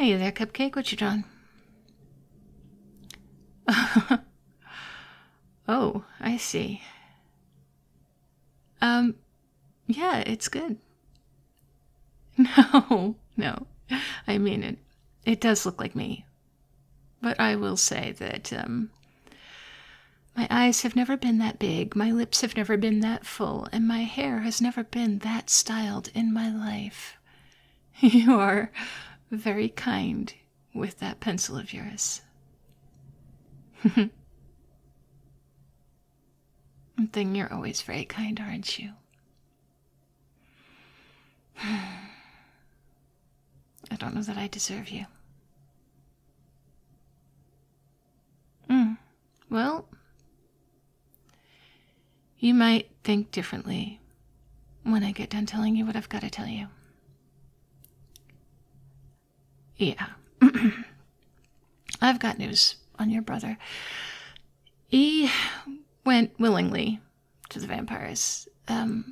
Hey there, Cupcake. What you done? Oh, I see. Um, yeah, it's good. No, no. I mean it. It does look like me. But I will say that, my eyes have never been that big, my lips have never been that full, and my hair has never been that styled in my life. You are very kind with that pencil of yours. Thing, you're always very kind, aren't you? I don't know that I deserve you. Well, you might think differently when I get done telling you what I've got to tell you. Yeah. I've got news on your brother. He went willingly to the vampires. I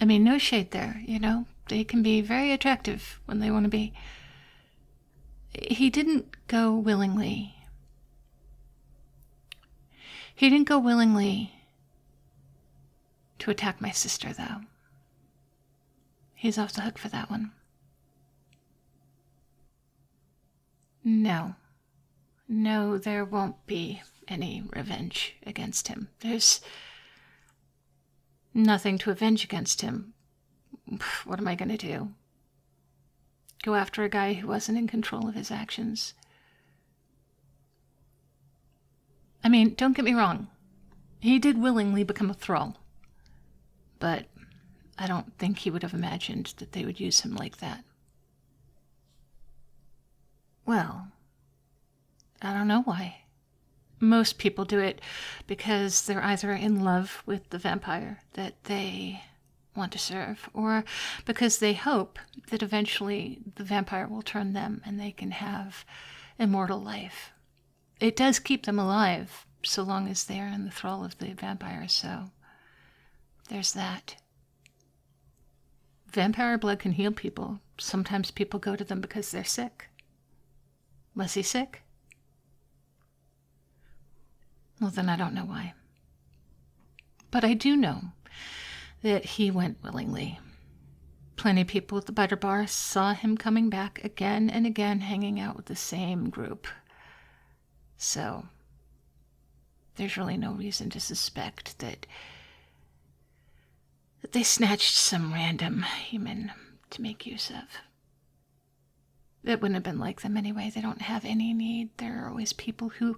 mean, no shade there, you know? They can be very attractive when they want to be. He didn't go willingly. He didn't go willingly to attack my sister, though. He's off the hook for that one. No. No, there won't be any revenge against him. There's nothing to avenge against him. What am I going to do? Go after a guy who wasn't in control of his actions? I mean, don't get me wrong. He did willingly become a thrall. But I don't think he would have imagined that they would use him like that. Well, I don't know why. Most people do it because they're either in love with the vampire that they want to serve, or because they hope that eventually the vampire will turn them and they can have immortal life. It does keep them alive so long as they are in the thrall of the vampire, so there's that. Vampire blood can heal people. Sometimes people go to them because they're sick. Was he sick? Well, then I don't know why. But I do know that he went willingly. Plenty of people at the Butter Bar saw him coming back again and again, hanging out with the same group. So there's really no reason to suspect that they snatched some random human to make use of. It wouldn't have been like them anyway. They don't have any need. There are always people who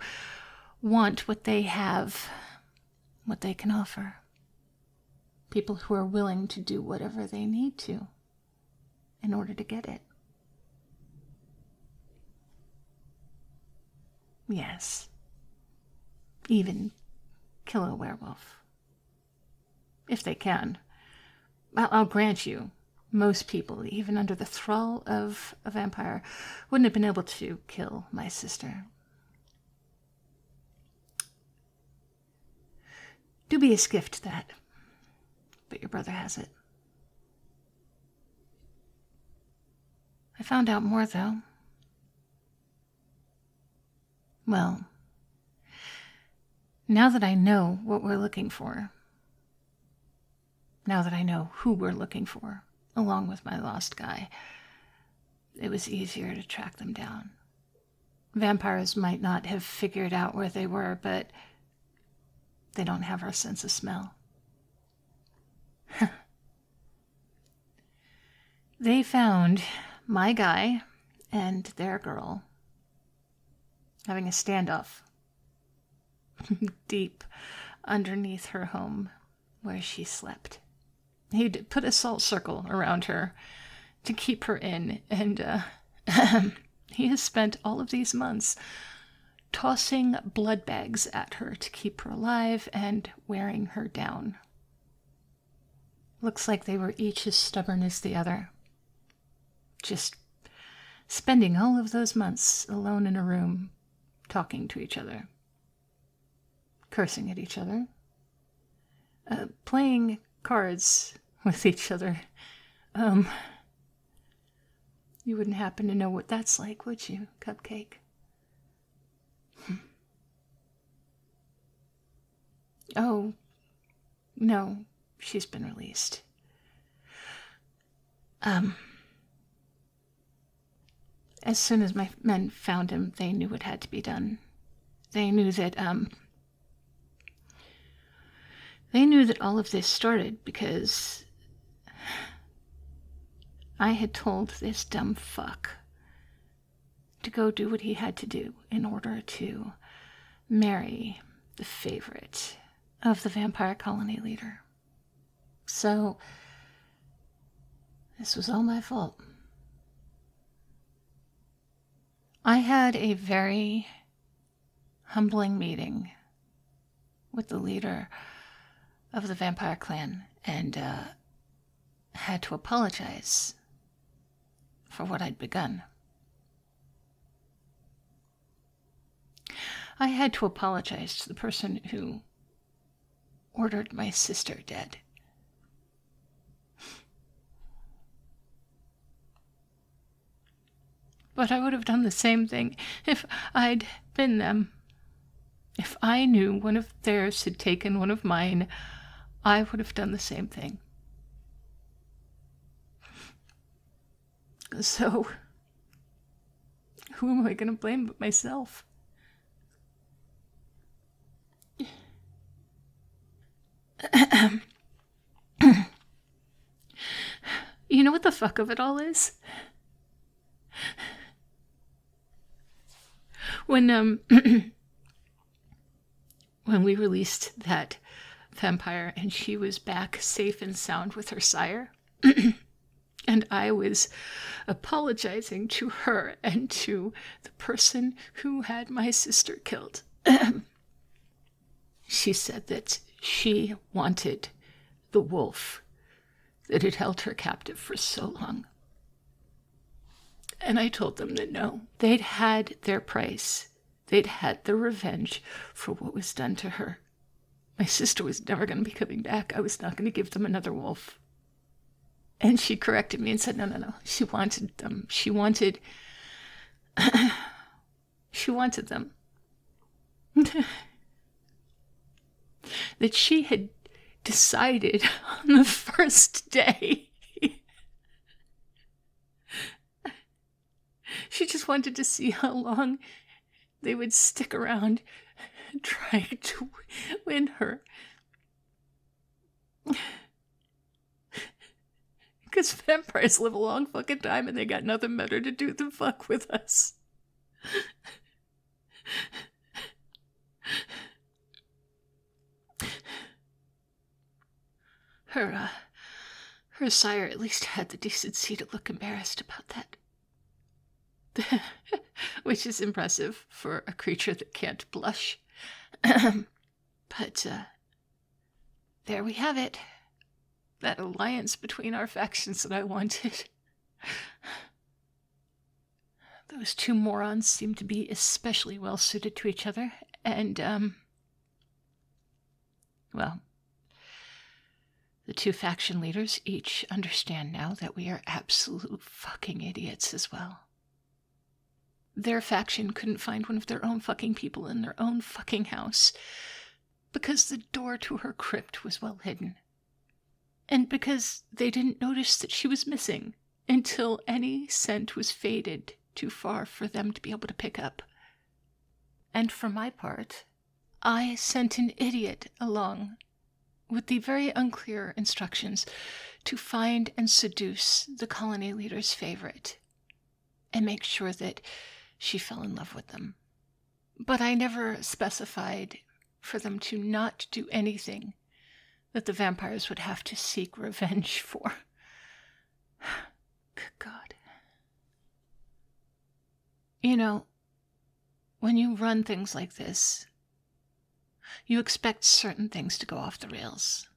want what they have, what they can offer. People who are willing to do whatever they need to in order to get it. Yes. Even kill a werewolf. If they can. I'll grant you, most people, even under the thrall of a vampire, wouldn't have been able to kill my sister. Do be a skift to that. But your brother has it. I found out more, though. Well, now that I know what we're looking for, now that I know who we're looking for, along with my lost guy, it was easier to track them down. Vampires might not have figured out where they were, but they don't have our sense of smell. They found my guy and their girl having a standoff deep underneath her home where she slept. He'd put a salt circle around her to keep her in, and he has spent all of these months tossing blood bags at her to keep her alive and wearing her down. Looks like they were each as stubborn as the other. Just spending all of those months alone in a room, talking to each other, cursing at each other, playing cards with each other. You wouldn't happen to know what that's like, would you, Cupcake? Oh, no, she's been released. As soon as my men found him, they knew what had to be done. They knew that all of this started because I had told this dumb fuck to go do what he had to do in order to marry the favorite of the vampire colony leader. So, this was all my fault. I had a very humbling meeting with the leader of the vampire clan and had to apologize for what I'd begun. I had to apologize to the person who ordered my sister dead. But I would have done the same thing if I'd been them. If I knew one of theirs had taken one of mine, I would have done the same thing. So, who am I going to blame but myself? You know what the fuck of it all is? When we released that vampire and she was back safe and sound with her sire, and I was apologizing to her and to the person who had my sister killed, she said that she wanted the wolf that had held her captive for so long. And I told them that no, they'd had their price. They'd had their revenge for what was done to her. My sister was never going to be coming back. I was not going to give them another wolf. And she corrected me and said, no. She wanted them. She wanted them. That she had decided on the first day. She just wanted to see how long they would stick around trying to win her. Because vampires live a long fucking time and they got nothing better to do than fuck with us. Her sire at least had the decency to look embarrassed about that. Which is impressive for a creature that can't blush. But there we have it. That alliance between our factions that I wanted. Those two morons seem to be especially well suited to each other, and well, the two faction leaders each understand now that we are absolute fucking idiots as well. Their faction couldn't find one of their own fucking people in their own fucking house because the door to her crypt was well hidden. And because they didn't notice that she was missing until any scent was faded too far for them to be able to pick up. And for my part, I sent an idiot along with the very unclear instructions to find and seduce the colony leader's favorite and make sure that she fell in love with them. But I never specified for them to not do anything that the vampires would have to seek revenge for. Good God. You know, when you run things like this, you expect certain things to go off the rails.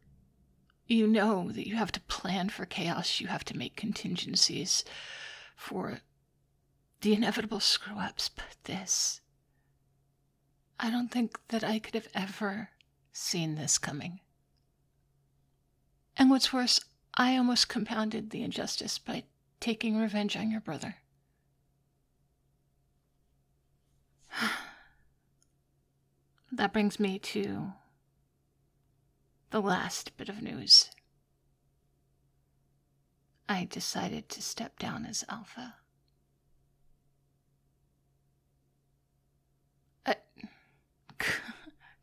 You know that you have to plan for chaos, you have to make contingencies for the inevitable screw-ups, but this, I don't think that I could have ever seen this coming. And what's worse, I almost compounded the injustice by taking revenge on your brother. That brings me to the last bit of news. I decided to step down as alpha.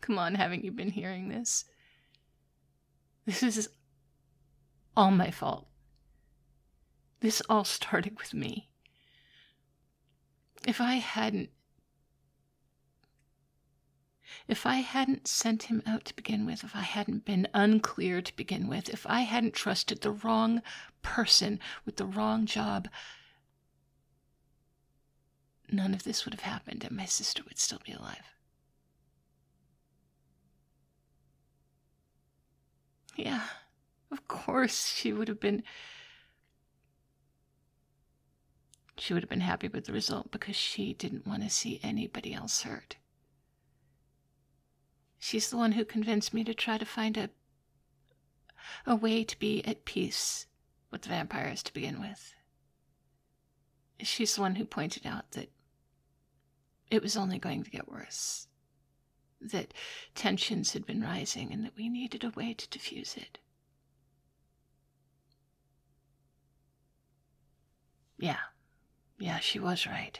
Come on, haven't you been hearing this? This is all my fault. This all started with me. If I hadn't sent him out to begin with, if I hadn't been unclear to begin with, if I hadn't trusted the wrong person with the wrong job, none of this would have happened and my sister would still be alive. Yeah, of course she would have been happy with the result because she didn't want to see anybody else hurt. She's the one who convinced me to try to find a way to be at peace with the vampires to begin with. She's the one who pointed out that it was only going to get worse, that tensions had been rising and that we needed a way to diffuse it. Yeah, she was right.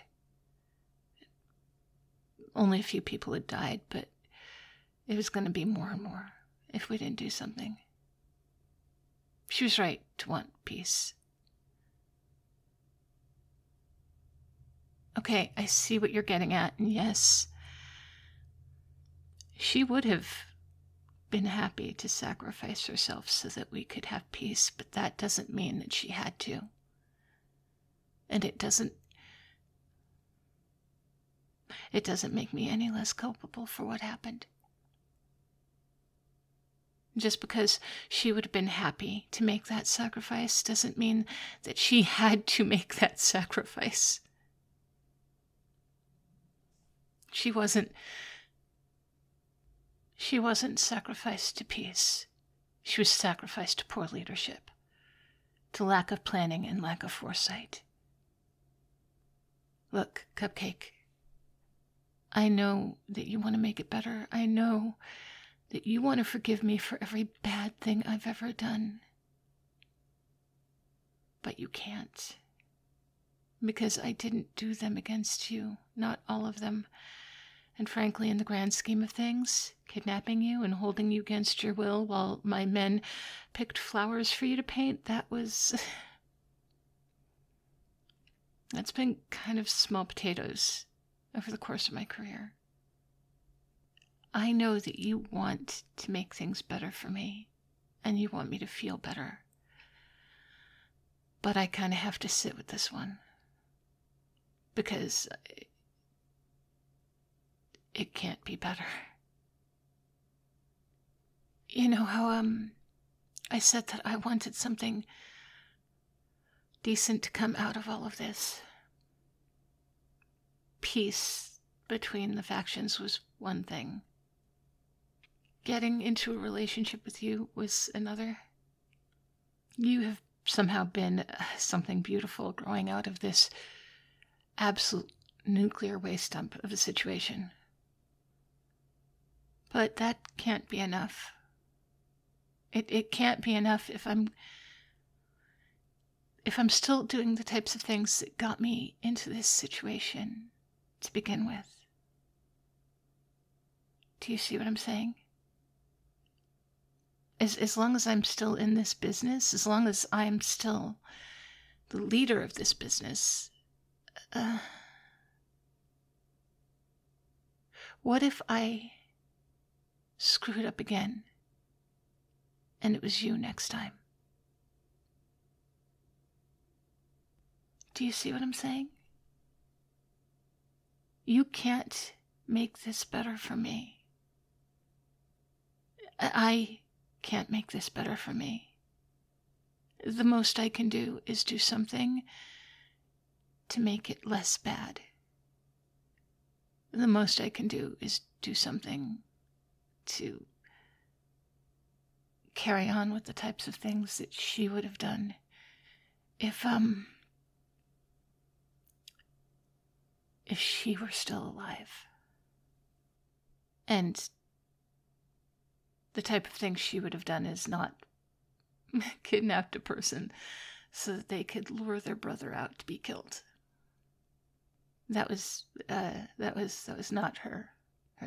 Only a few people had died, but it was going to be more and more if we didn't do something. She was right to want peace. Okay, I see what you're getting at, and yes, she would have been happy to sacrifice herself so that we could have peace, but that doesn't mean that she had to. And it doesn't make me any less culpable for what happened. Just because she would have been happy to make that sacrifice doesn't mean that she had to make that sacrifice. She wasn't sacrificed to peace. She was sacrificed to poor leadership, to lack of planning and lack of foresight. Look, Cupcake, I know that you want to make it better. I know that you want to forgive me for every bad thing I've ever done. But you can't. Because I didn't do them against you. Not all of them. And frankly, in the grand scheme of things, kidnapping you and holding you against your will while my men picked flowers for you to paint, that's been kind of small potatoes over the course of my career. I know that you want to make things better for me, and you want me to feel better. But I kind of have to sit with this one, because it can't be better. You know how, I said that I wanted something decent to come out of all of this. Peace between the factions was one thing. Getting into a relationship with you was another. You have somehow been something beautiful growing out of this absolute nuclear waste dump of a situation. But that can't be enough. It can't be enough if I'm still doing the types of things that got me into this situation to begin with. Do you see what I'm saying? As long as I'm still in this business, as long as I'm still the leader of this business, what if I screwed up again and it was you next time? Do you see what I'm saying? You can't make this better for me. I can't make this better for me. The most I can do is do something to make it less bad. The most I can do is do something to carry on with the types of things that she would have done if if she were still alive. And the type of thing she would have done is not kidnapped a person so that they could lure their brother out to be killed. That was not her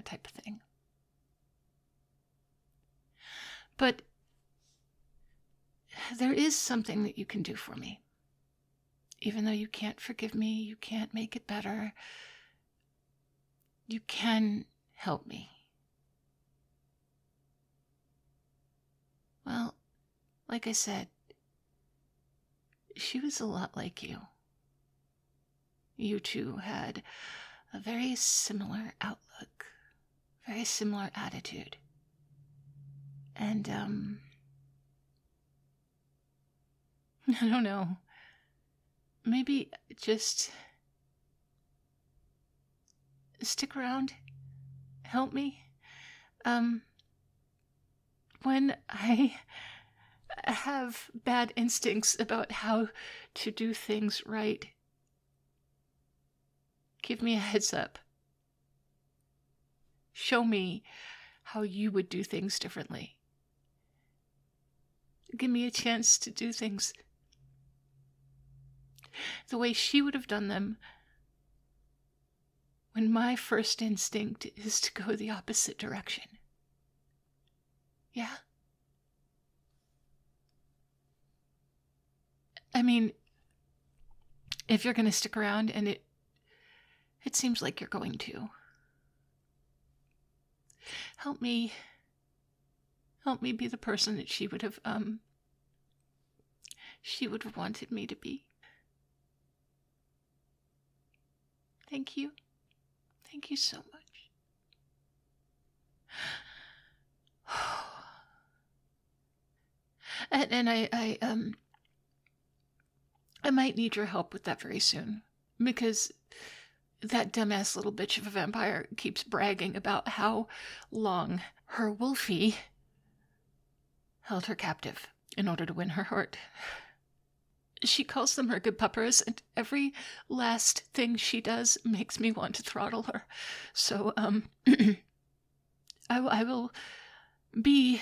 type of thing. But there is something that you can do for me. Even though you can't forgive me, you can't make it better, you can help me. Well, like I said, she was a lot like you. You two had a very similar outlook, very similar attitude. And, I don't know. Maybe just stick around, help me. When I have bad instincts about how to do things right, give me a heads up. Show me how you would do things differently. Give me a chance to do things the way she would have done them, when my first instinct is to go the opposite direction. Yeah? I mean, if you're going to stick around, and it seems like you're going to, help me be the person that she would have wanted me to be. Thank you. Thank you so much. And I might need your help with that very soon, because that dumbass little bitch of a vampire keeps bragging about how long her Wolfie held her captive in order to win her heart. She calls them her good puppers, and every last thing she does makes me want to throttle her. So, I will be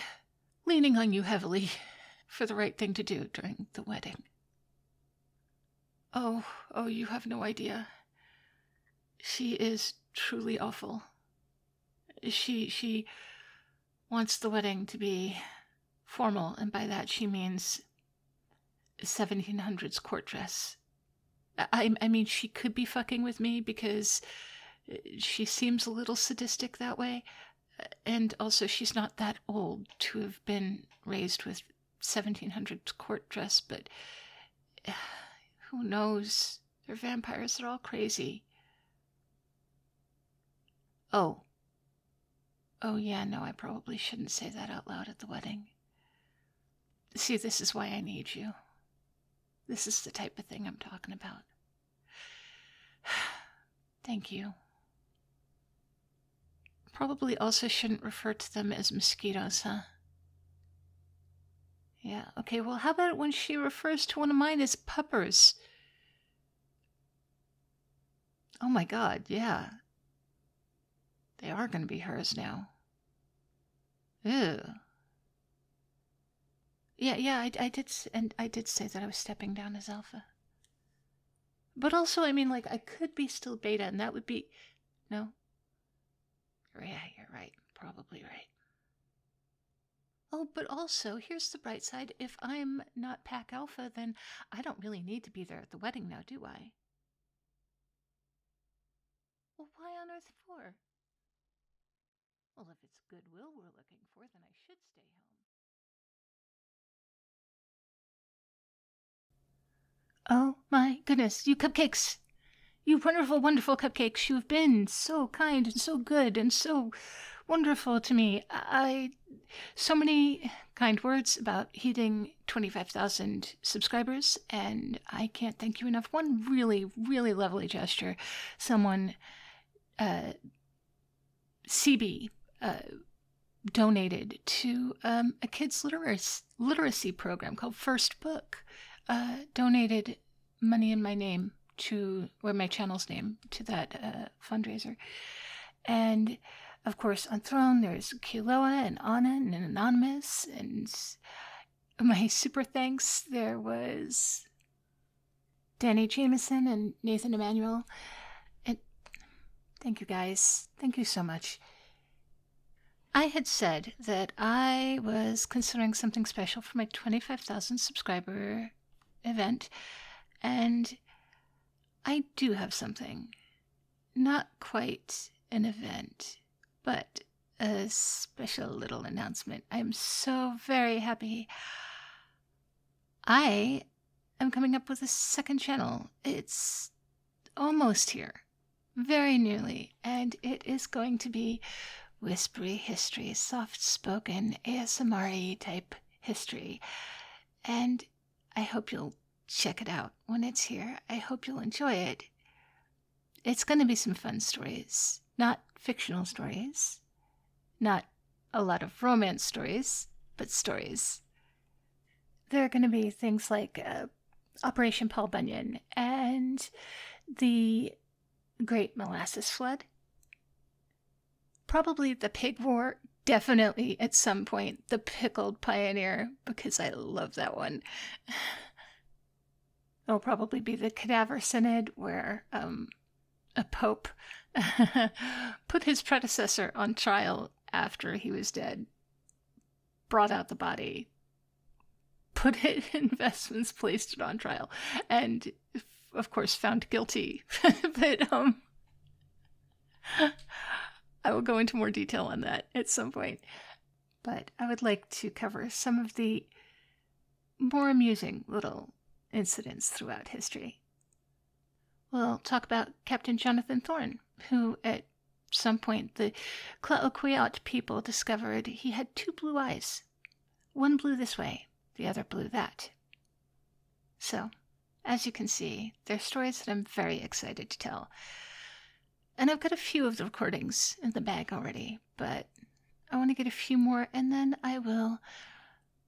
leaning on you heavily for the right thing to do during the wedding. Oh, you have no idea. She is truly awful. She wants the wedding to be formal, and by that she means 1700s court dress. I mean, she could be fucking with me because she seems a little sadistic that way, and also she's not that old to have been raised with 1700s court dress, but who knows? They're vampires, they're all crazy. Oh yeah, no, I probably shouldn't say that out loud at the wedding. See, this is why I need you. This is the type of thing I'm talking about. Thank you. Probably also shouldn't refer to them as mosquitoes, huh? Yeah, okay, well, how about when she refers to one of mine as puppers? Oh my god, yeah. They are going to be hers now. Ew. Yeah, I did say that I was stepping down as alpha. But also, I mean, like, I could be still beta, and that would be... No? Yeah, you're right. Probably right. Oh, but also, here's the bright side. If I'm not pack alpha, then I don't really need to be there at the wedding now, do I? Well, why on earth for? Well, if it's goodwill we're looking for, then I should stay home. Oh my goodness, you cupcakes! You wonderful, wonderful cupcakes. You've been so kind and so good and so wonderful to me. So many kind words about hitting 25,000 subscribers, and I can't thank you enough. One really, really lovely gesture. Someone, CB, donated to a kids' literacy program called First Book. Donated money in my name or my channel's name to that fundraiser. And of course, on Throne, there's Kiloa and Anna and Anonymous. And my super thanks, there was Danny Jameson and Nathan Emanuel. And thank you guys. Thank you so much. I had said that I was considering something special for my 25,000 subscriber event, and I do have something. Not quite an event, but a special little announcement. I'm so very happy. I am coming up with a second channel. It's almost here, very nearly, and it is going to be whispery history, soft-spoken, ASMR-y type history. And I hope you'll check it out when it's here. I hope you'll enjoy it. It's going to be some fun stories, not fictional stories, not a lot of romance stories, but stories. There are going to be things like Operation Paul Bunyan and the Great Molasses Flood. Probably the Pig War, definitely at some point the Pickled Pioneer, because I love that one. There'll probably be the Cadaver Synod, where a pope put his predecessor on trial after he was dead, brought out the body, put it in vestments, placed it on trial, and of course found guilty. But I will go into more detail on that at some point. But I would like to cover some of the more amusing little incidents throughout history. We'll talk about Captain Jonathan Thorne, who at some point the Claoquiot people discovered he had two blue eyes. One blew this way, the other blew that. So, as you can see, they're stories that I'm very excited to tell. And I've got a few of the recordings in the bag already, but I want to get a few more, and then I will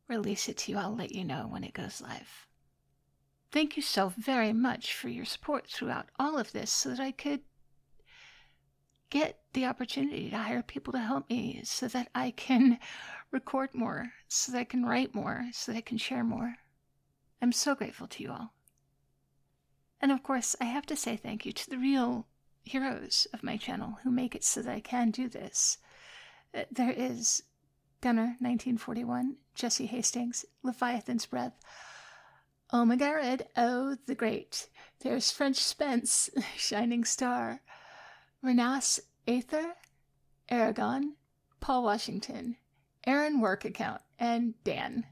release it to you. I'll let you know when it goes live. Thank you so very much for your support throughout all of this, so that I could get the opportunity to hire people to help me, so that I can record more, so that I can write more, so that I can share more. I'm so grateful to you all. And of course, I have to say thank you to the real heroes of my channel who make it so that I can do this. There is Gunner 1941, Jesse Hastings, Leviathan's Breath, Omegarad, oh the Great. There's French Spence, Shining Star, Renas Aether, Aragon, Paul Washington, Aaron Work Account, and Dan.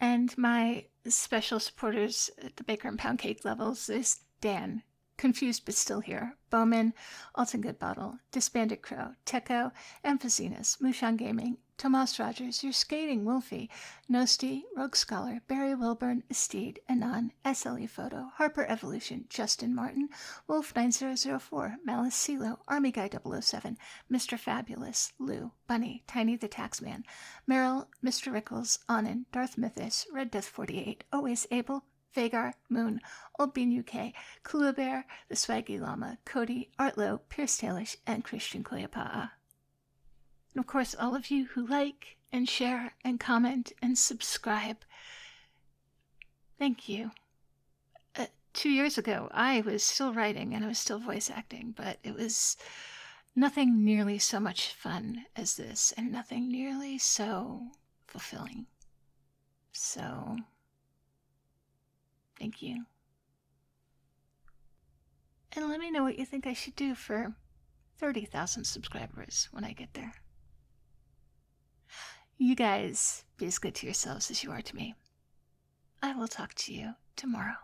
And my special supporters at the Baker and Pound Cake levels is Dan, Confused but Still Here, Bowman, Alton Good Bottle, Disbanded Crow, Techo, Emphasinus, Mushan Gaming, Tomas Rogers, Your Skating Wolfie, Nosti, Rogue Scholar, Barry Wilburn, Esteed, Anon, SLE Photo, Harper Evolution, Justin Martin, Wolf9004, Malice CeeLo, Army Guy 007, Mr. Fabulous, Lou, Bunny, Tiny the Taxman, Meryl, Mr. Rickles, Anon, Darth Mythos, Red Death 48, Always Able, Vagar, Moon, Old Bean UK, Kula Bear, The Swaggy Llama, Cody, Artlo, Pierce Tailish, and Christian Koyapa'a. And of course, all of you who like and share and comment and subscribe. Thank you. 2 years ago, I was still writing and I was still voice acting, but it was nothing nearly so much fun as this, and nothing nearly so fulfilling. So, thank you. And let me know what you think I should do for 30,000 subscribers when I get there. You guys be as good to yourselves as you are to me. I will talk to you tomorrow.